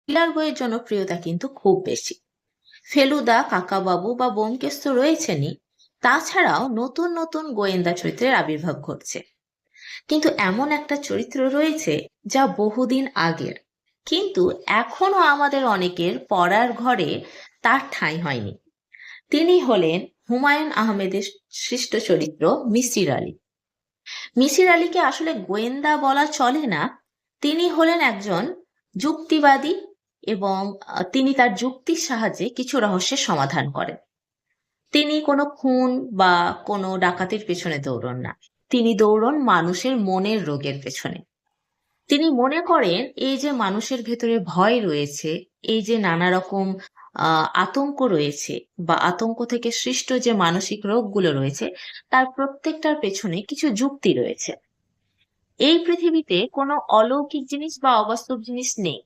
Thriller বইয়ের জনপ্রিয়তা কিন্তু খুব বেশি। ফেলুদা, কাকাবাবু বা ব্যোমকেশ তো রয়েছেনই, তাছাড়াও নতুন নতুন গোয়েন্দা চরিত্রের আবির্ভাব ঘটছে। কিন্তু এমন একটা চরিত্র রয়েছে যা বহুদিন আগের, কিন্তু এখনো আমাদের অনেকের পড়ার ঘরে তার ঠাঁই হয়নি। তিনি হলেন হুমায়ুন আহমেদের সৃষ্ট চরিত্র মিসির আলী। মিসির আলীকে আসলে গোয়েন্দা বলা চলে না, তিনি হলেন একজন যুক্তিবাদী, এবং তিনি তার যুক্তির সাহায্যে কিছু রহস্যের সমাধান করেন। তিনি কোনো খুন বা কোনো ডাকাতির পেছনে দৌড়ন না, তিনি দৌড়ন মানুষের মনের রোগের পেছনে। তিনি মনে করেন এই যে মানুষের ভেতরে ভয় রয়েছে, এই যে নানা রকম আতঙ্ক রয়েছে বা আতঙ্ক থেকে সৃষ্ট যে মানসিক রোগগুলো রয়েছে, তার প্রত্যেকটার পেছনে কিছু যুক্তি রয়েছে। এই পৃথিবীতে কোনো অলৌকিক জিনিস বা অবাস্তব জিনিস নেই,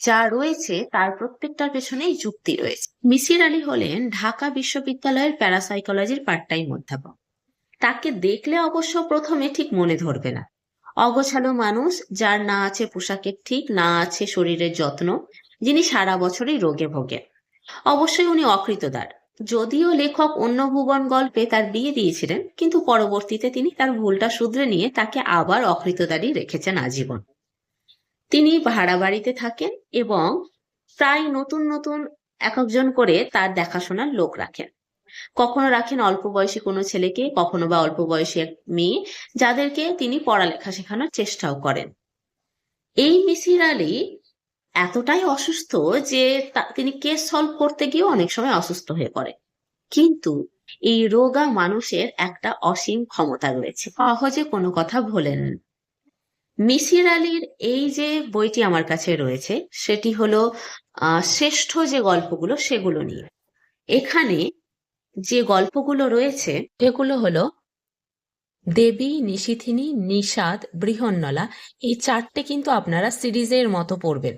যা রয়েছে তার প্রত্যেকটার পেছনেই যুক্তি রয়েছে। মিসির আলী হলেন ঢাকা বিশ্ববিদ্যালয়ের প্যারাসাইকোলজির পার্ট টাইম অধ্যাপক। তাকে দেখলে অবশ্য প্রথমে ঠিক মনে ধরবে না। অগোছালো মানুষ, যার না আছে পোশাকের ঠিক, না আছে শরীরের যত্ন, যিনি সারা বছরই রোগে ভোগেন। অবশ্যই উনি অকৃতদার। যদিও লেখক অন্য ভুবন গল্পে তার বিয়ে দিয়েছিলেন, কিন্তু পরবর্তীতে তিনি তার ভুলটা শুধরে নিয়ে তাকে আবার অকৃতদারই রেখেছেন আজীবন। তিনি ভাড়া বাড়িতে থাকেন এবং প্রায় নতুন নতুন এক একজন করে তার দেখাশোনার লোক রাখেন। কখনো রাখেন অল্প বয়সী কোনো ছেলেকে, কখনো বা অল্প বয়সী এক মেয়ে, যাদেরকে তিনি পড়ালেখা শেখানোর চেষ্টাও করেন। এই মিসির আলী এতটাই অসুস্থ যে তিনি কেস সলভ করতে গিয়েও অনেক সময় অসুস্থ হয়ে পড়ে। কিন্তু এই রোগা মানুষের একটা অসীম ক্ষমতা রয়েছে, সহজে কোনো কথা ভোলেন না। মিসির আলীর এই যে বইটি আমার কাছে রয়েছে, সেটি হলো শ্রেষ্ঠ যে গল্পগুলো সেগুলো নিয়ে। এখানে যে গল্পগুলো রয়েছে এগুলো হলো দেবী, নিশিথিনী, নিষাদ, বৃহন্নলা। এই চারটে কিন্তু আপনারা সিরিজের মতো পড়বেন।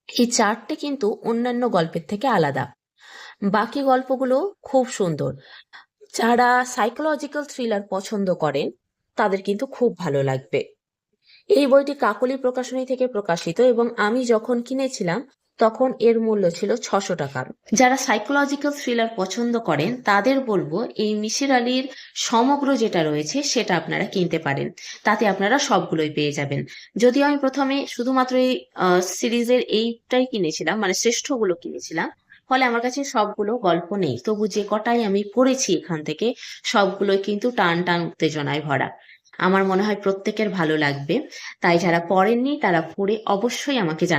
এই চারটে কিন্তু অন্যান্য গল্পের থেকে আলাদা। বাকি গল্পগুলো খুব সুন্দর। যারা সাইকোলজিক্যাল থ্রিলার পছন্দ করেন তাদের কিন্তু খুব ভালো লাগবে। এই বইটি কাকলি প্রকাশনী থেকে প্রকাশিত, এবং আমি যখন কিনেছিলাম তখন এর মূল্য ছিল 600 টাকা। যারা সাইকোলজিক্যাল থ্রিলার পছন্দ করেন তাদের বলবো এই মিসির আলীর সমগ্র যেটা রয়েছে সেটা আপনারা কিনতে পারেন, তাতে আপনারা সবগুলোই পেয়ে যাবেন। যদিও আমি প্রথমে শুধুমাত্র এই সিরিজের এইটাই কিনেছিলাম, মানে শ্রেষ্ঠগুলো কিনেছিলাম, ফলে আমার কাছে সবগুলো গল্প নেই, তবু যে কটাই আমি পড়েছি এখান থেকে সবগুলোই কিন্তু টান টান উত্তেজনায় ভরা। আমার মনে হয় প্রত্যেকের ভালো লাগবে। তাই যারা পড়েননি তারা পড়ে অবশ্যই আমাকে জানাবেন।